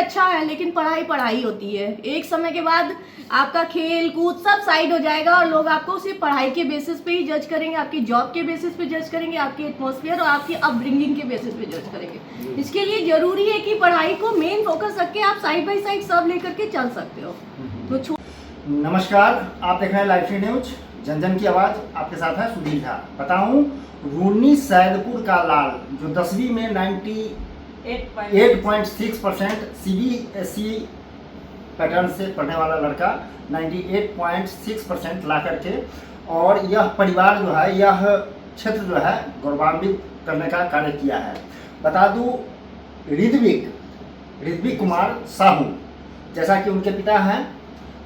अच्छा है, लेकिन पढ़ाई पढ़ाई होती है। एक समय के बाद आपका खेल कूद सब साइड हो जाएगा और लोग आपको सिर्फ पढ़ाई के बेसिस पे ही जज करेंगे, आपकी जॉब के बेसिस पे जज करेंगे, आपकी एटमॉस्फेयर और आपकी अपब्रिंगिंग के बेसिस पे जज करेंगे। इसके लिए जरूरी है कि पढ़ाई को मेन फोकस रख के आप साइड बाई साइड सब लेकर के चल सकते हो। तो नमस्कार, आप देख रहे हैं लाइव फ्री न्यूज, जन जन की आवाज़। आपके साथ है सुधीर झा। बताऊं, रूनी सैदपुर का लाल जो 10वीं में 98.6% CBSE पैटर्न से पढ़ने वाला लड़का 98.6% ला करके, और यह परिवार जो है, यह क्षेत्र जो है गौरवान्वित करने का कार्य किया है। बता दूं, ऋत्विक कुमार साहू, जैसा कि उनके पिता हैं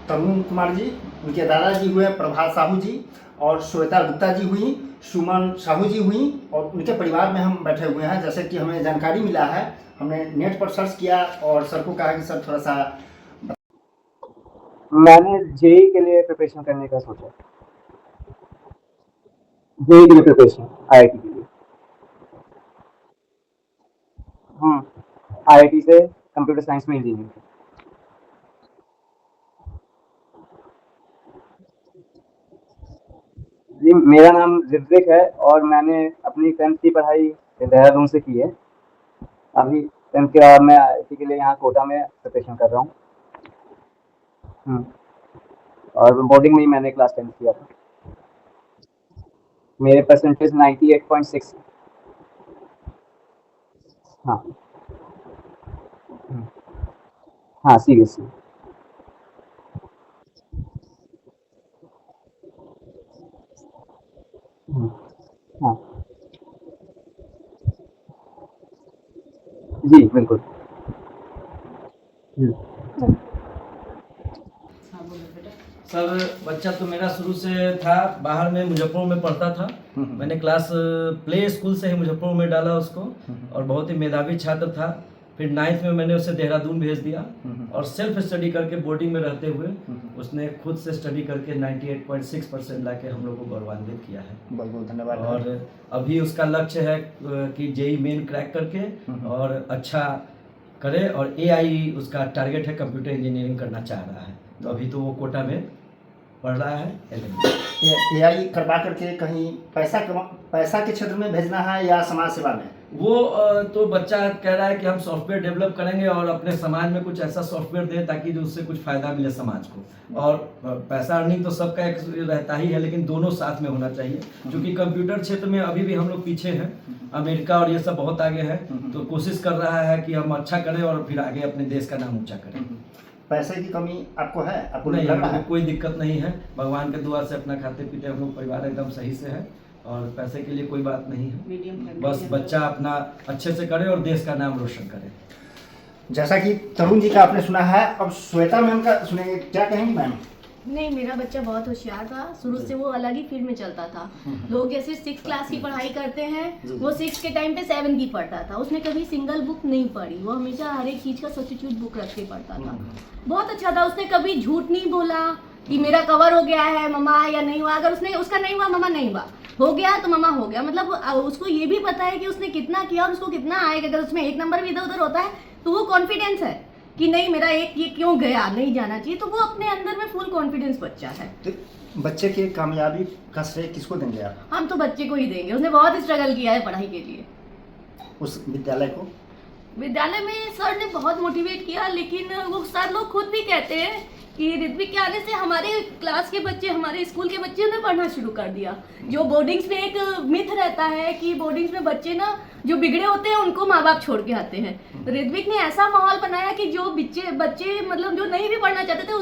तरुण कुमार जी, उनके दादाजी हुए प्रभात साहू जी, और श्वेता गुप्ता जी हुई, सुमन साहू जी हुई, और उनके परिवार में हम बैठे हुए हैं। जैसे कि हमें जानकारी मिला है, हमने नेट पर सर्च किया और सर को कहा कि सर थोड़ा सा। मैंने जेई के लिए प्रिपरेशन करने का सोचा। जेई के लिए प्रिपरेशन, आईआईटी के लिए। आईआईटी से कंप्यूटर साइंस में इंजीनियरिंग। जी, मेरा नाम ऋत्विक है और मैंने अपनी 10th की पढ़ाई देहरादून से की है। अभी 10th के बाद मैं आईआईटी के लिए यहाँ कोटा में प्रिपरेशन कर रहा हूँ। और बोर्डिंग में ही मैंने क्लास 10th किया था। मेरे परसेंटेज 98.6। हाँ हाँ, सीरियसली। हाँ जी, बिल्कुल। सर, बच्चा तो मेरा शुरू से था बाहर में, मुजफ्फरपुर में पढ़ता था। मैंने क्लास प्ले स्कूल से ही मुजफ्फरपुर में डाला उसको, और बहुत ही मेधावी छात्र था। फिर 9th में मैंने उसे देहरादून भेज दिया, और सेल्फ स्टडी करके बोर्डिंग में रहते हुए उसने खुद से स्टडी करके 98.6% लाके हम लोग को गौरवान्वित किया है। बहुत बहुत धन्यवाद। और अभी उसका लक्ष्य है कि जेई मेन क्रैक करके और अच्छा करे, और एआई उसका टारगेट है, कंप्यूटर इंजीनियरिंग करना चाह रहा है। तो अभी तो वो कोटा में पढ़ रहा है। एआई करवा करके कहीं पैसा के क्षेत्र में भेजना है या समाज सेवा में? वो तो बच्चा कह रहा है कि हम सॉफ्टवेयर डेवलप करेंगे और अपने समाज में कुछ ऐसा सॉफ्टवेयर दें ताकि जो उससे कुछ फायदा मिले समाज को। और पैसा अर्निंग तो सबका एक रहता ही है, लेकिन दोनों साथ में होना चाहिए, क्योंकि कंप्यूटर क्षेत्र में अभी भी हम लोग पीछे हैं। अमेरिका और ये सब बहुत आगे है, तो कोशिश कर रहा है कि हम अच्छा करें और फिर आगे अपने देश का नाम ऊंचा करें। पैसे की कमी आपको है? आपको नहीं, लग रहा है? कोई दिक्कत नहीं है। भगवान के दुआ से अपना खाते पीते हम लोग परिवार एकदम सही से है, और पैसे के लिए कोई बात नहीं है। बस बच्चा अपना अच्छे से करे और देश का नाम रोशन करे। जैसा कि तरुण जी का आपने सुना है, अब श्वेता मैम का सुनेंगे। क्या कहेंगी मैम? नहीं, मेरा बच्चा बहुत होशियार था। शुरू से वो अलग ही फील्ड में चलता था। लोग जैसे 6th क्लास की पढ़ाई करते हैं, वो 6 के टाइम पे 7 की पढ़ता था। उसने कभी सिंगल बुक नहीं पढ़ी, वो हमेशा हर एक चीज का सब्स्टिट्यूट बुक रख के पढ़ता था। बहुत अच्छा था। उसने कभी झूठ नहीं बोला कि मेरा कवर हो गया है मम्मा, या नहीं हुआ। अगर उसने उसका नहीं हुआ मम्मा नहीं हुआ, हो गया तो मम्मा हो गया। मतलब उसको ये भी पता है कि उसने कितना किया और उसको कितना आएगा। अगर उसमें एक नंबर भी इधर उधर होता है तो वो कॉन्फिडेंस है कि नहीं, मेरा एक ये क्यों गया, नहीं जाना चाहिए। तो वो अपने अंदर में फुल कॉन्फिडेंस बच्चा है। तो बच्चे की कामयाबी का श्रेय किसको देंगे आप? हम तो बच्चे को ही देंगे। उसने बहुत स्ट्रगल किया है पढ़ाई के लिए। उस विद्यालय को, विद्यालय में सर ने बहुत मोटिवेट किया, लेकिन वो सर लोग खुद भी कहते हैं कि ऋत्विक के आने से हमारे क्लास के बच्चे, हमारे स्कूल के बच्चे ने पढ़ना शुरू कर दिया। जो बोर्डिंग्स में एक मिथ रहता है कि बोर्डिंग्स में बच्चे ना जो बिगड़े होते हैं उनको माँ बाप छोड़ के आते हैं, तो ऋत्विक ने ऐसा माहौल बनाया कि जो बच्चे मतलब जो नहीं भी पढ़ना चाहते थे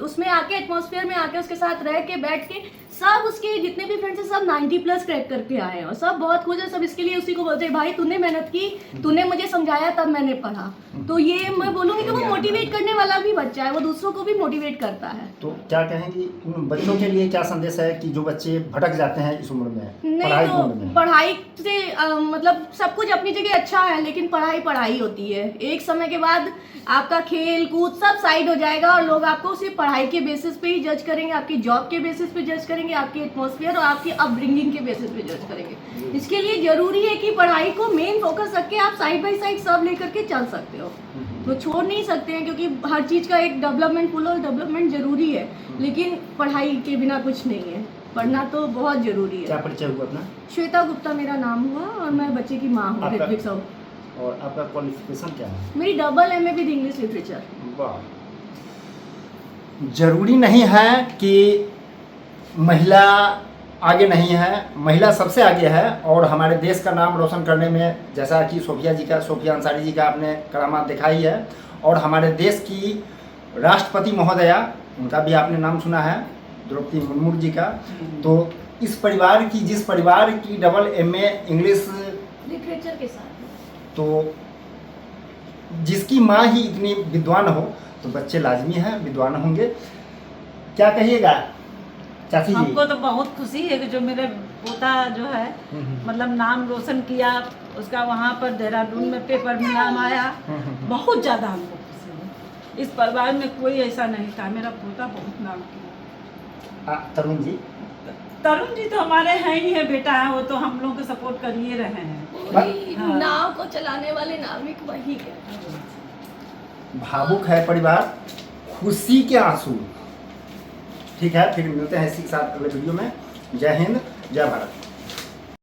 उसमें आके एटमॉस्फेयर में आके उसके साथ रह के बैठ के सब उसके जितने भी फ्रेंड्स हैं सब 90+ क्रैक करके आए हैं, और सब बहुत खुश है। सब इसके लिए उसी को बोलते हैं, भाई तूने मेहनत की, तूने मुझे समझाया तब मैंने पढ़ा। तो ये मैं बोलूँगी कि वो मोटिवेट करने वाला भी बच्चा है, वो दूसरों को भी मोटिवेट करता है। तो क्या कहेंगी उन बच्चों के लिए, क्या संदेश है कि जो बच्चे भटक जाते हैं इस उम्र में, पढ़ाई की उम्र में? पढ़ाई से मतलब सब कुछ अपनी जगह अच्छा है, लेकिन पढ़ाई पढ़ाई होती है। एक समय के बाद आपका खेल कूद सब साइड हो जाएगा और लोग आपको सिर्फ पढ़ाई के बेसिस पे ही जज करेंगे, आपकी जॉब के बेसिस पे जज करेंगे, आपकी एटमॉस्फेयर और आपकी अपब्रिंगिंग के बेसिस पे जज करेंगे। इसके लिए जरूरी है कि पढ़ाई को मेन फोकस रख के आप साइड बाई साइड सब लेकर के चल सकते हो। वो छोड़ नहीं सकते हैं, क्योंकि हर चीज़ का एक डेवलपमेंट, फुल और डेवलपमेंट ज़रूरी है, लेकिन पढ़ाई के बिना कुछ नहीं है। पढ़ना तो बहुत ज़रूरी क्या है। परिचय हुआ अपना? श्वेता गुप्ता मेरा नाम हुआ और मैं बच्चे की माँ हूँ, आपका? ऋत्विक साहू। और आपका क्वालिफिकेशन क्या है? मेरी double MA with English literature. वाह। जरूरी नहीं है कि महिला आगे नहीं है, महिला सबसे आगे है। और हमारे देश का नाम रोशन करने में, जैसा कि सोफिया अंसारी जी का आपने करामात दिखाई है, और हमारे देश की राष्ट्रपति महोदया, उनका भी आपने नाम सुना है, द्रौपदी मुर्मू जी का। तो इस परिवार की, जिस परिवार की डबल MA इंग्लिश लिटरेचर के साथ तो जिसकी माँ ही इतनी विद्वान हो, तो बच्चे लाजमी हैं विद्वान होंगे। क्या कहिएगा चाची जी? हमको तो बहुत खुशी है कि जो मेरे पोता जो है मतलब नाम रोशन किया, उसका वहाँ पर देहरादून में पेपर में नाम आया। बहुत ज़्यादा हमको खुशी है। इस परिवार में कोई ऐसा नहीं था, मेरा पोता बहुत नाम किया। तरुण जी? तरुण जी तो हमारे हैं ही है, बेटा है, वो तो हम लोग को सपोर्ट कर ही रहे हैं। पूरी हाँ। नाव को चलाने वाले नाविक वही है। भावुक है परिवार, खुशी के आंसू। ठीक है, फिर मिलते हैं इसी के साथ अगले वीडियो में। जय हिंद, जय भारत।